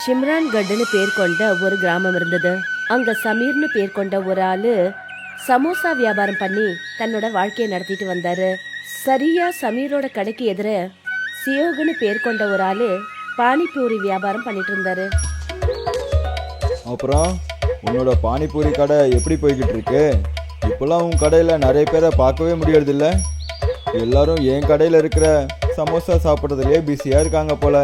ஷிம்ரான்கட்னு பேர் கொண்ட ஒரு கிராமம் இருந்தது. அங்க சமீர்னு பேர் கொண்ட ஒரு ஆளு சமோசா வியாபாரம் பண்ணி தன்னோட வாழ்க்கையை நடத்திட்டு வந்தாரு. சரியா சமீரோட கடைக்கு எதிர சியோகுன்னு பேர் கொண்ட ஒரு ஆளு பானிபூரி வியாபாரம் பண்ணிட்டு இருந்தாரு. அப்புறம் உன்னோட பானிபூரி கடை எப்படி போய்கிட்டு இருக்கு? இப்போல்லாம் உன் கடையில் நிறைய பேரை பார்க்கவே முடியறதில்ல. எல்லாரும் என் கடையில் இருக்கிற சமோசா சாப்பிட்றதுலேயே பிஸியாக இருக்காங்க போல.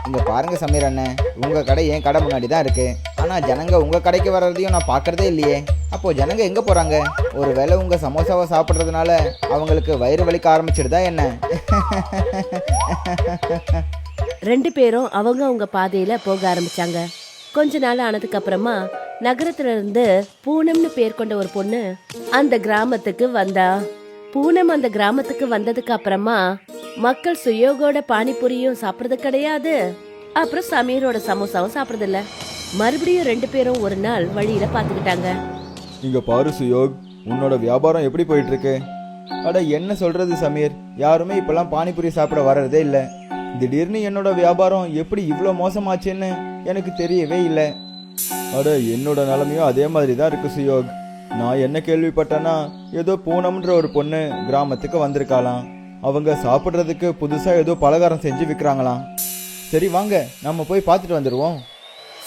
இங்கே பாருங்கள் சமீர் அண்ணன், உங்கள் கடை என் கடை முன்னாடி தான் இருக்குது. ஆனால் ஜனங்க உங்கள் கடைக்கு வர்றதையும் நான் பார்க்குறதே இல்லையே. அப்போது ஜனங்க எங்கே போகிறாங்க? ஒரு வேளை உங்கள் சமோசாவை சாப்பிட்றதுனால அவங்களுக்கு வயிறு வலிக்க ஆரம்பிச்சிடுதா என்ன? ரெண்டு பேரும் அவங்க பாதையில போக ஆரம்பிச்சாங்க. கொஞ்ச நாள் ஆனதுக்கு அப்புறமா நகரத்துல இருந்து பூனம்னு பேர் கொண்ட ஒரு பொண்ணு அந்த கிராமத்துக்கு வந்தா. பூனம் அந்த கிராமத்துக்கு வந்ததுக்கு அப்புறமா மக்கள் சுயோகோட பானிபூரியும் சாப்பிடுறது கிடையாது, அப்புறம் சமீரோட சமோசாவும் சாப்பிடுறது இல்ல. மறுபடியும் ரெண்டு பேரும் ஒரு நாள் வழியில பாத்துக்கிட்டாங்க. இங்க பாரு சுயோக், உன்னோட வியாபாரம் எப்படி போயிட்டு இருக்கு? அட என்ன சொல்றது சமீர், யாருமே இப்பெல்லாம் பானிபூரி சாப்பிட வர்றதே இல்லை. திடீர்னு என்னோட வியாபாரம் எப்படி இவ்வளோ மோசமாச்சுன்னு எனக்கு தெரியவே இல்லை. அட என்னோட நிலைமையும் அதே மாதிரி தான் இருக்கு சுயோக். நான் என்ன கேள்விப்பட்டேன்னா, ஏதோ பூனம்ன்ற ஒரு பொண்ணு கிராமத்துக்கு வந்திருக்காளாம். அவங்க சாப்பிட்றதுக்கு புதுசாக ஏதோ பலகாரம் செஞ்சு விற்கிறாங்களாம். சரி வாங்க நம்ம போய் பார்த்துட்டு வந்துடுவோம்.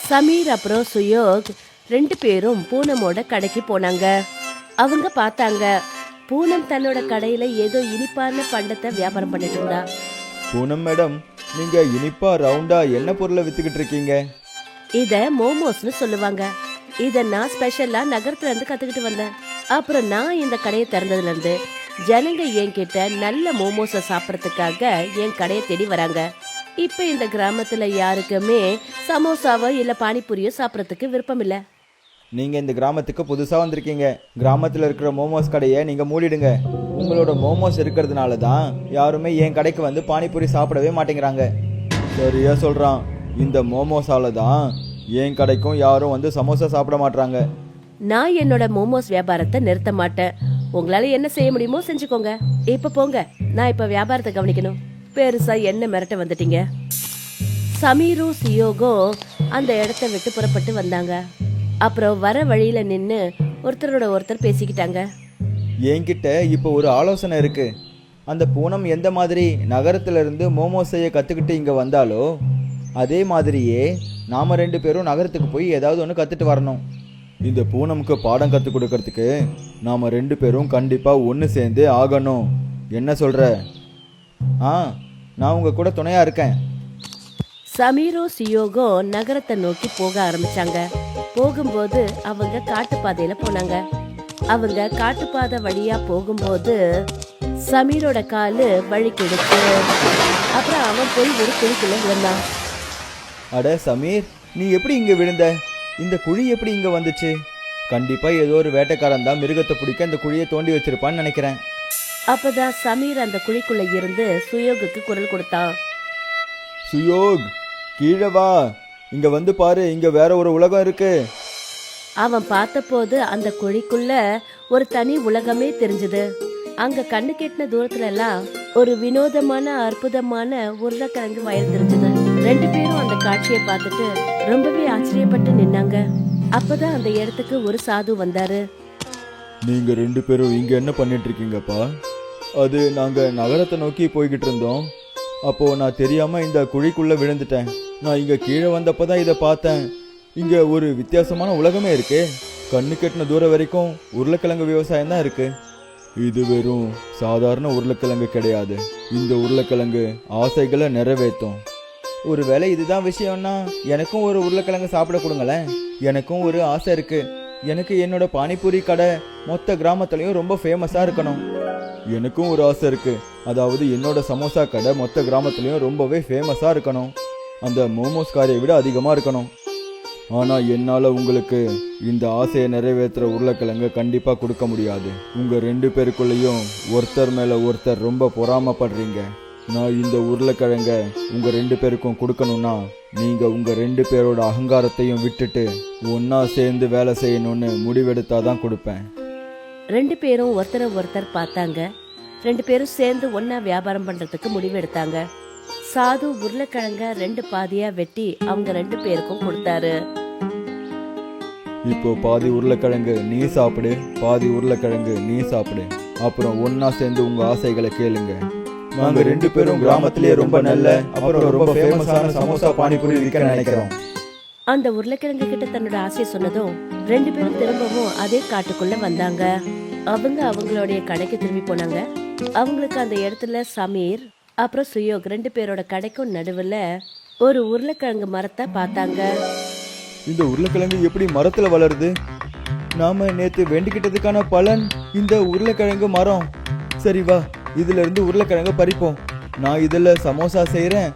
சமீர் அப்புறம் சுயோக் ரெண்டு பேரும் பூனமோட கடைக்கு போனாங்க. அவங்க பார்த்தாங்க பூனம் தன்னோட கடையில ஏதோ இனிப்பான பண்டத்தை வியாபாரம் பண்ணிட்டு இருந்தா. பூனம் மேடம், நீங்க இனிப்பா ரவுண்டா என்ன பொருளை வித்துக்கிட்டு இருக்கீங்க? இத மோமோஸ்னு சொல்லுவாங்க. இத நான் ஸ்பெஷலா நகரத்துல இருந்து கத்துக்கிட்டு வந்தேன். அப்புறம் நான் இந்த கடையை திறந்ததுல இருந்து ஜனங்க என்கிட்ட நல்ல மோமோஸ சாப்பிடறதுக்காக என் கடையை தேடி வராங்க. இப்ப இந்த கிராமத்துல யாருக்குமே சமோசாவோ இல்ல பானிபூரியோ சாப்பிடறதுக்கு விருப்பம் இல்ல. நீங்க இந்த கிராமத்துக்கு புதுசா வந்திருக்கீங்க. கிராமத்துல இருக்கிற மோமோஸ் கடையை நீங்க மூடிடுங்க. உங்களோட மோமோஸ் இருக்கிறதுனால தான் யாருமே என் கடைக்கு வந்து பானிபூரி சாப்பிடவே மாட்டேங்கிறாங்க. சரியா சொல்றான். இந்த மோமோஸால தான் என் கடைக்கும் யாரும் வந்து சமோசா சாப்பிட மாட்டாங்க. நான் என்னோட மோமோஸ் வியாபாரத்தை நிறுத்த மாட்டேன். உங்களால என்ன செய்ய முடியுமோ செஞ்சுக்கோங்க. இப்ப போங்க, நான் இப்ப வியாபாரத்தை கவனிக்கணும். பெருசா என்ன மிரட்ட வந்துட்டீங்க? சமீரும் சியோகோ அந்த இடத்த விட்டு புறப்பட்டு வந்தாங்க. அப்புறம் வர வழியில நின்னு ஒருத்தரோட ஒருத்தர் பேசிக்கிட்டாங்க. என்கிட்ட இப்போ ஒரு ஆலோசனை இருக்கு. அந்த பூனம் எந்த மாதிரி நகரத்துல இருந்து மோமோஸ் செய்ய கத்துக்கிட்டு இங்க வந்தாலோ அதே மாதிரியே நாம ரெண்டு பேரும் நகரத்துக்கு போய் ஏதாவது ஒன்று கத்துட்டு வரணும். இந்த பூனமுக்கு பாடம் கற்றுக் கொடுக்கறதுக்கு நாம ரெண்டு பேரும் கண்டிப்பா ஒன்று சேர்ந்து ஆகணும். என்ன சொல்ற? நான் உங்க கூட துணையா இருக்கேன். சமீரோ சியோகோ நகரத்தை நோக்கி போக ஆரம்பிச்சாங்க. போகும்போது அவங்க காட்டுப்பாதையில போனாங்க. அவங்க காட்டுப்பாதை வழியா போகும்போது சமீரோட காலு வழி கிடைச்சு. அப்புறம் அவன் போய் ஒரு குழிக்குள்ள விழுந்தான். அட சமீர், நீ எப்படி இங்க விழுந்த? இந்த குழி எப்படி இங்க வந்துச்சு? கண்டிப்பா ஏதோ ஒரு வேட்டைக்காரன் தான் மிருகத்தை பிடிக்க இந்த குழியை தோண்டி வச்சிருப்பான்னு நினைக்கிறேன். அப்பதான் சமீர் அந்த குழிக்குள்ள இருந்து சுயோகுக்கு குரல் கொடுத்தான். சுயோக், கீழே வா. இங்க வந்து பாரு, இங்க வேற ஒரு உலகம் இருக்கு. அவன் பார்த்தபோது அந்த குழிக்குள்ள ஒரு தனி உலகமே தெரிஞ்சது. அங்க கண்ணு கெட்டின தூரத்துல எல்லாம் ஒரு வினோதமான அற்புதமான உருளைக்கிழங்கு வயல் தெரிஞ்சது. ரெண்டு பேரும் அந்த காட்சியை பார்த்துட்டு ரொம்பவே ஆச்சரியப்பட்டு நின்னாங்க. அப்பதான் அந்த இடத்துக்கு ஒரு சாது வந்தாரு. நீங்க ரெண்டு பேரும் இங்க என்ன பண்ணிட்டு இருக்கீங்கப்பா? அது நாங்க நகரத்தை நோக்கி போய்கிட்டு இருந்தோம். அப்போ நான் தெரியாம இந்த குழிக்குள்ள விழுந்துட்டேன். நான் இங்க கீழே வந்தப்பதான் இதை பார்த்தேன். இங்க ஒரு வித்தியாசமான உலகமே இருக்கு. கண்ணு கெட்டின தூரம் வரைக்கும் உருளைக்கிழங்கு விவசாயம் தான் இருக்கு. இது வெறும் சாதாரண உருளைக்கிழங்கு கிடையாது. இந்த உருளைக்கிழங்கு ஆசைகளை நிறைவேற்றும். ஒருவேளை இதுதான் விஷயம்னா எனக்கும் ஒரு உருளைக்கிழங்கு சாப்பிட கொடுங்களேன். எனக்கும் ஒரு ஆசை இருக்கு. எனக்கு என்னோட பானிபூரி கடை மொத்த கிராமத்துலயும் ரொம்ப ஃபேமஸா இருக்கணும். எனக்கும் ஒரு ஆசை இருக்கு. அதாவது என்னோட சமோசா கடை மொத்த கிராமத்துலயும் ரொம்பவே ஃபேமஸா இருக்கணும். அந்த மோமோஸ் காரியை விட அதிகமா இருக்கணும். ஆனா என்னால உங்களுக்கு இந்த ஆசையை நிறைவேற்றுற உருளைக்கிழங்கு கண்டிப்பா கொடுக்க முடியாது. உங்க ரெண்டு பேருக்குள்ளேயும் ஒருத்தர் மேல ஒருத்தர் ரொம்ப பொறாமப்படுறீங்க. நான் இந்த உருளைக்கிழங்க உங்க ரெண்டு பேருக்கும் கொடுக்கணும்னா நீங்க உங்க ரெண்டு பேரோட அகங்காரத்தையும் விட்டுட்டு ஒன்னா சேர்ந்து வேலை செய்யணும்னு முடிவெடுத்தாதான் கொடுப்பேன். ரெண்டு பேரும் ஒருத்தரை ஒருத்தர் பார்த்தாங்க. ரெண்டு பேரும் சேர்ந்து ஒன்னா வியாபாரம் பண்றதுக்கு முடிவு எடுத்தாங்க. சாது உருளைக்கிழங்க 2 பாதியா வெட்டி அவங்க 2 பேருக்கும் கொடுத்தாரு. இப்போ பாதி உருளைக்கிழங்கு நீ சாப்பிடு, பாதி உருளைக்கிழங்கு நீ சாப்பிடு. அப்புறம் ஒண்ணா சேர்ந்து உங்க ஆசைகளை கேளுங்க. நாங்க 2 பேரும் கிராமத்திலேயே ரொம்ப நல்ல அப்புறம் ரொம்ப ஃபேமஸான சமோசா பானிபூரி விற்க நினைக்கிறோம். அந்த உருளைக்கிழங்கு கிட்ட தன்னோட ஆசையை சொன்னதும் 2 பேரும் திரும்பவும் அதே காட்டுக்குள்ள வந்தாங்க. அவங்க அவங்களுடைய கடைக்கு திரும்பி போனாங்க. அவங்களுக்கு அந்த இடத்துல சமீர் அப்புறம் சுயோக் 2 பேரோட கடைக்கும் நடுவுல ஒரு உருளைக்கிழங்கு மரத்தை பார்த்தாங்க. இந்த உருளைக்கிழங்கு எப்படி மரத்துல வளருது? நாம நேத்து வேண்டிக்கிட்டதுக்கான பலன் இந்த உருளைக்கிழங்கு மரம். சரி வா, இதுல இருந்து உருளைக்கிழங்கு பறிப்போம். நான் இதுல சமோசா செய்யறேன்.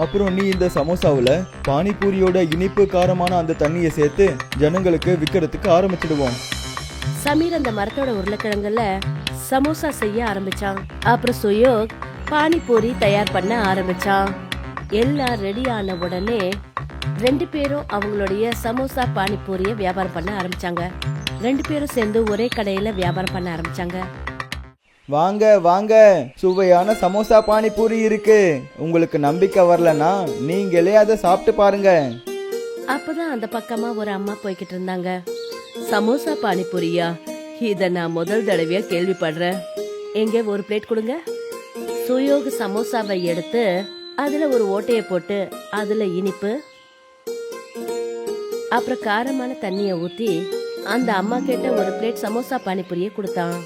அப்புறம் நீ இந்த சமோசாவுல பானிபூரியோட இனிப்பு காரமான அந்த தண்ணியை சேர்த்து ஜனங்களுக்கு விற்கிறதுக்கு ஆரம்பிச்சிடுவோம். சமீர் அந்த மரத்தோட உருளைக்கிழங்குல சமோசா செய்ய ஆரம்பிச்சான். அப்புறம் சுயோக் பானிபூரி தயார் பண்ண ஆரம்பிச்சான். எல்லாம் ரெடி ஆன உடனே 2 பேரும் அவங்களுடைய சமோசா பானிபூரிய வியாபாரம் பண்ண ஆரம்பிச்சாங்க. 2 பேரும் சேர்ந்து ஒரே கடையில வியாபாரம் பண்ண ஆரம்பிச்சாங்க. வாங்க வாங்க, சுவையான சமோசா பானிபூரி இருக்கு. உங்களுக்கு நம்பிக்கை வரலனா நீங்களே அதை சாப்பிட்டு பாருங்க. அப்பதான் அந்த பக்கமா ஒரு அம்மா போய்கிட்டு இருந்தாங்க. சமோசா பானிபூரியா? இத நான் முதல் தடவையா கேள்விப்படுறேன். எங்க ஒரு பிளேட் கொடுங்க. சுயோக் சமோசாவை எடுத்து அதுல ஒரு ஓட்டைய போட்டு அதுல இனிப்பு அப்புறம் காரமான தண்ணிய ஊத்தி அந்த அம்மா கிட்ட ஒரு பிளேட் சமோசா பானிபூரிய கொடுத்தான்.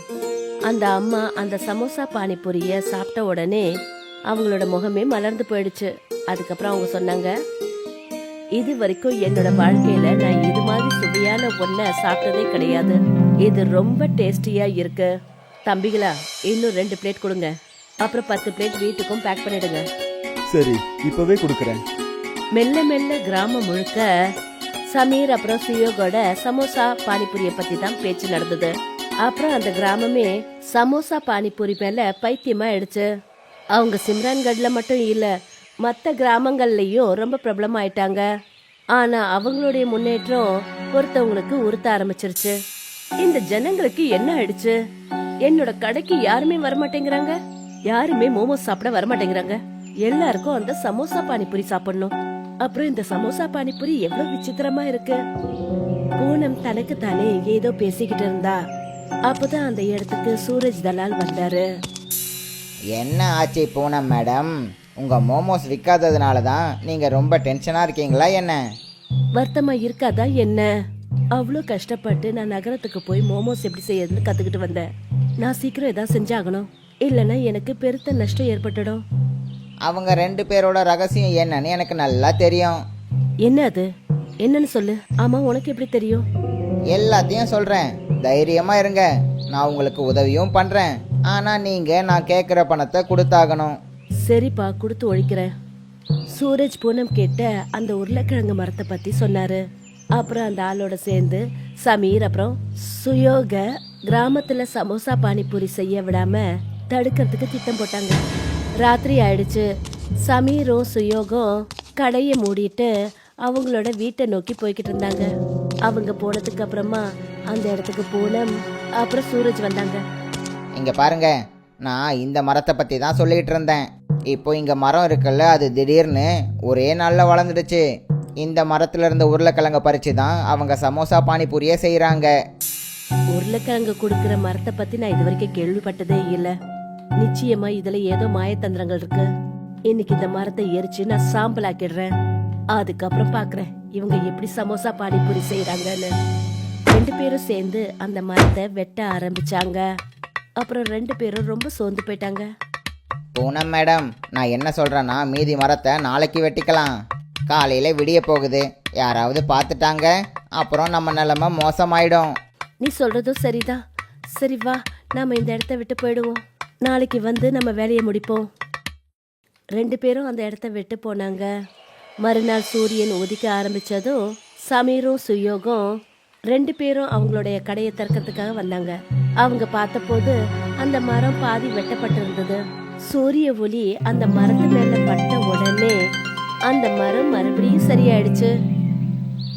அந்த அம்மா அந்த சமோசா பானிபூரிய சாப்பிட்ட உடனே அவங்களோட முகமே மலர்ந்து போயிடுச்சு. அதுக்கப்புறம் அவங்க சொன்னாங்க, இது வரைக்கும் என்னோட வாழ்க்கையில நான் இது மாதிரி சுவையான ஒன்ன சாப்பிட்டதே கிடையாது. இது ரொம்ப டேஸ்டியா இருக்கு. தம்பிகளா, இன்னும் 2 பிளேட் கொடுங்க. அப்புறம் 10 பிளேட் வீட்டுக்கும் பேக் பண்ணிடுங்க. சரி, இப்பவே கொடுக்கறேன். மெல்ல மெல்ல கிராமம் முழுக்க சமீர் அப்புறம் சுயோகோட சமோசா பானிபூரிய பத்தி தான் பேச்சு நடந்தது. அப்புறம் அந்த கிராமமே சமோசா பானிபூரி மேல பைத்தியமா ஆயிடுச்சு. அவங்க சிம்ரான்கட்ல மட்டும் இல்ல, மற்ற கிராமங்கள்லயும் ரொம்ப பிரபலம் ஆயிட்டாங்க. ஆனா அவங்களுடைய முன்னேற்றம் ஒருத்தவங்களுக்கு உறுத்த ஆரம்பிச்சிருச்சு. இந்த ஜனங்களுக்கு என்ன ஆயிடுச்சு? என்னோட கடைக்கு யாருமே வரமாட்டேங்கிறாங்க. யாருமே மோமோஸ் சாப்பிட வரமாட்டேங்கிறாங்க. எல்லாருக்கும் அந்த சமோசா பானிபூரி சாப்பிடணும். அப்புறம் இந்த சமோசா பானிபூரி எவ்வளவு விசித்திரமா இருக்கு. பூனம் தனக்கு தானே ஏதோ பேசிக்கிட்டு இருந்தா. அப்பதான் அந்த இடத்துக்கு சூரஜ் தலால் வந்தாரு. என்ன ஆச்சு பூனம் மேடம்? உங்க மோமோஸ் விற்காததுனால தான் நீங்க ரொம்ப டென்ஷனா இருக்கீங்களா என்ன? வருத்தமா இருக்காதா என்ன? அவ்வளோ கஷ்டப்பட்டு நான் நகரத்துக்கு போய் மோமோஸ் எப்படி செய்யறதுன்னு கத்துக்கிட்டு வந்தேன். நான் சீக்கிரம் ஏதாவது செஞ்சாகணும், இல்லைன்னா எனக்கு பெருத்த நஷ்டம் ஏற்பட்டுடும். அவங்க 2 பேரோட ரகசியம் என்னன்னு எனக்கு நல்லா தெரியும். என்ன அது? என்னன்னு சொல்லு. ஆமா, உனக்கு எப்படி தெரியும்? எல்லாத்தையும் சொல்றேன், தைரியமா இருங்க. நான் உங்களுக்கு உதவியும் பண்றேன். ஆனா நீங்க நான் கேட்குற பணத்தை கொடுத்தாகணும். சரிப்பா, கொடுத்து ஒழிக்கிறேன். சூரஜ் பூனம் கேட்ட அந்த உருளைக்கிழங்கு மரத்தை பத்தி சொன்னாரு. அப்புறம் அந்த ஆளோட சேர்ந்து சமீர் அப்புறம் சுயோக கிராமத்துல சமோசா பானிபூரி செய்ய விடாம தடுக்கிறதுக்கு திட்டம் போட்டாங்க. ராத்திரி ஆயிடுச்சு. சமீரும் சுயோகம் கடையை மூடிட்டு அவங்களோட வீட்டை நோக்கி போய்கிட்டு இருந்தாங்க. அவங்க போனதுக்கு அப்புறமா அந்த இடத்துக்கு பூனம் அப்புறம் சூரஜ் வந்தாங்க. இங்க பாருங்க, நான் இந்த மரத்தை பத்தி தான் சொல்லிட்டு இருந்தேன். இப்போ இங்க மரம் இருக்குல்ல, அது திடீர்னு ஒரே நாள்ல வளர்ந்துடுச்சு. இந்த மரத்துல இருந்த உருளைக்கிழங்க பறிச்சு தான் அவங்க சமோசா பானிபூரியே செய்யறாங்க. உருளைக்கிழங்கு கொடுக்கிற மரத்தை பத்தி நான் இது வரைக்கும் கேள்விப்பட்டதே இல்ல. நிச்சயமா இதுல ஏதோ மாயத்தந்திரங்கள் இருக்கு. இன்னைக்கு இந்த மரத்தை எரிச்சு நான் சாம்பல் ஆக்கிடுறேன். அதுக்கப்புறம் பாக்குறேன் இவங்க எப்படி சமோசா பானிபூரி செய்யறாங்கன்னு. 2 பேரும் சேர்ந்து அந்த மரத்தை வெட்ட ஆரம்பிச்சாங்க. அப்புறம் 2 பேரும் ரொம்ப சோர்ந்து போயிட்டாங்க. பூனம் மேடம், நான் என்ன சொல்றேன்னா, மீதி மரத்தை நாளைக்கு வெட்டிக்கலாம். காலையில விடிய போகுது, யாராவது பார்த்துட்டாங்க அப்புறம் நம்ம நிலைமை மோசமாயிடும். நீ சொல்றதும் சரிதான். சரி வா, நாம இந்த இடத்த விட்டு போயிடுவோம். நாளைக்கு வந்து நம்ம வேலையை முடிப்போம். 2 பேரும் அந்த இடத்த விட்டு போனாங்க. மறுநாள் சூரியன் உதிக்க ஆரம்பிச்சதும் சமீரும் சுயோகம் 2 பேரும் அவங்களுடைய கடையை திறக்கிறதுக்காக வந்தாங்க. அவங்க பார்த்தபோது அந்த மரம் பாதி வெட்டப்பட்டிருந்தது. சூரிய ஒளி அந்த மரத்து மேல பட்ட உடனே அந்த மரம் மறுபடியும் சரியாயிடுச்சு.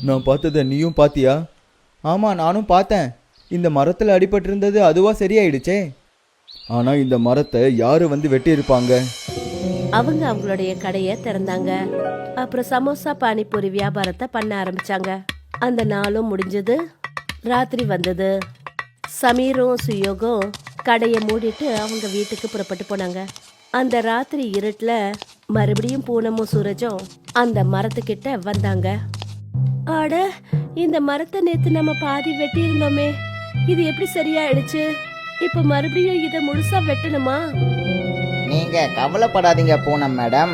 நான் பார்த்ததை நீயும் பாத்தியா? ஆமா, நானும் பார்த்தேன். இந்த மரத்துல அடிபட்டிருந்தது அதுவா சரியாயிடுச்சே. ஆனா இந்த மரத்தை யாரு வந்து வெட்டி இருப்பாங்க? அவங்க அவங்களுடைய கடைய திறந்தாங்க. அப்புறம் சமோசா பானிபூரி வியாபாரத்தை பண்ண ஆரம்பிச்சாங்க. அந்த நாளும் முடிஞ்சது. ராத்திரி வந்தது. சமீரும் சுயோகும் கடையை மூடிட்டு அவங்க வீட்டுக்கு புறப்பட்டு போனாங்க. அந்த ராத்திரி இருட்டுல மறுபடியும் பூனமும் சூரஜும் அந்த மரத்துக்கிட்ட வந்தாங்க. ஆட, இந்த மரத்தை நேத்து நம்ம பாதி வெட்டி இருந்தோமே, இது எப்படி சரியாயிடுச்சு? இப்ப மறுபடியும் இத முழுசா வெட்டணுமா? நீங்க கவலைப்படாதீங்க பூனம் மேடம்,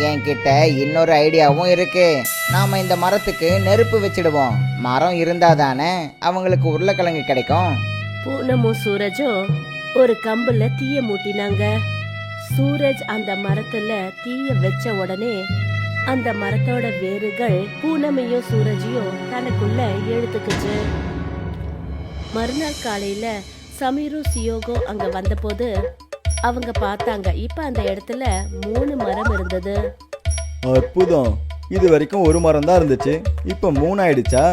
என்கிட்ட இன்னொரு ஐடியாவும் இருக்கு. நாம இந்த மரத்துக்கு நெருப்பு வச்சிடுவோம். மரம் இருந்தா தானே அவங்களுக்கு உருளைக்கிழங்கு கிடைக்கும். பூனமும் சூரஜும் ஒரு கம்புல தீய மூட்டினாங்க. சூரஜ் அந்த மரத்துல தீய வச்ச உடனே அந்த மரத்தோட வேர்கள் பூனமையும் சூரஜையும் தனக்குள்ள இழுத்துக்குச்சு. மறுநாள் காலையில சமீரும் சியோகோ அங்க வந்தபோது அவங்க பார்த்தாங்க, இப்ப அந்த இடத்துல 3 மரம் இருந்தது. அற்புதம், இது வரைக்கும் ஒரு மரம் தான் இருந்துச்சு, இப்போ 3 ஆயிடுச்சா?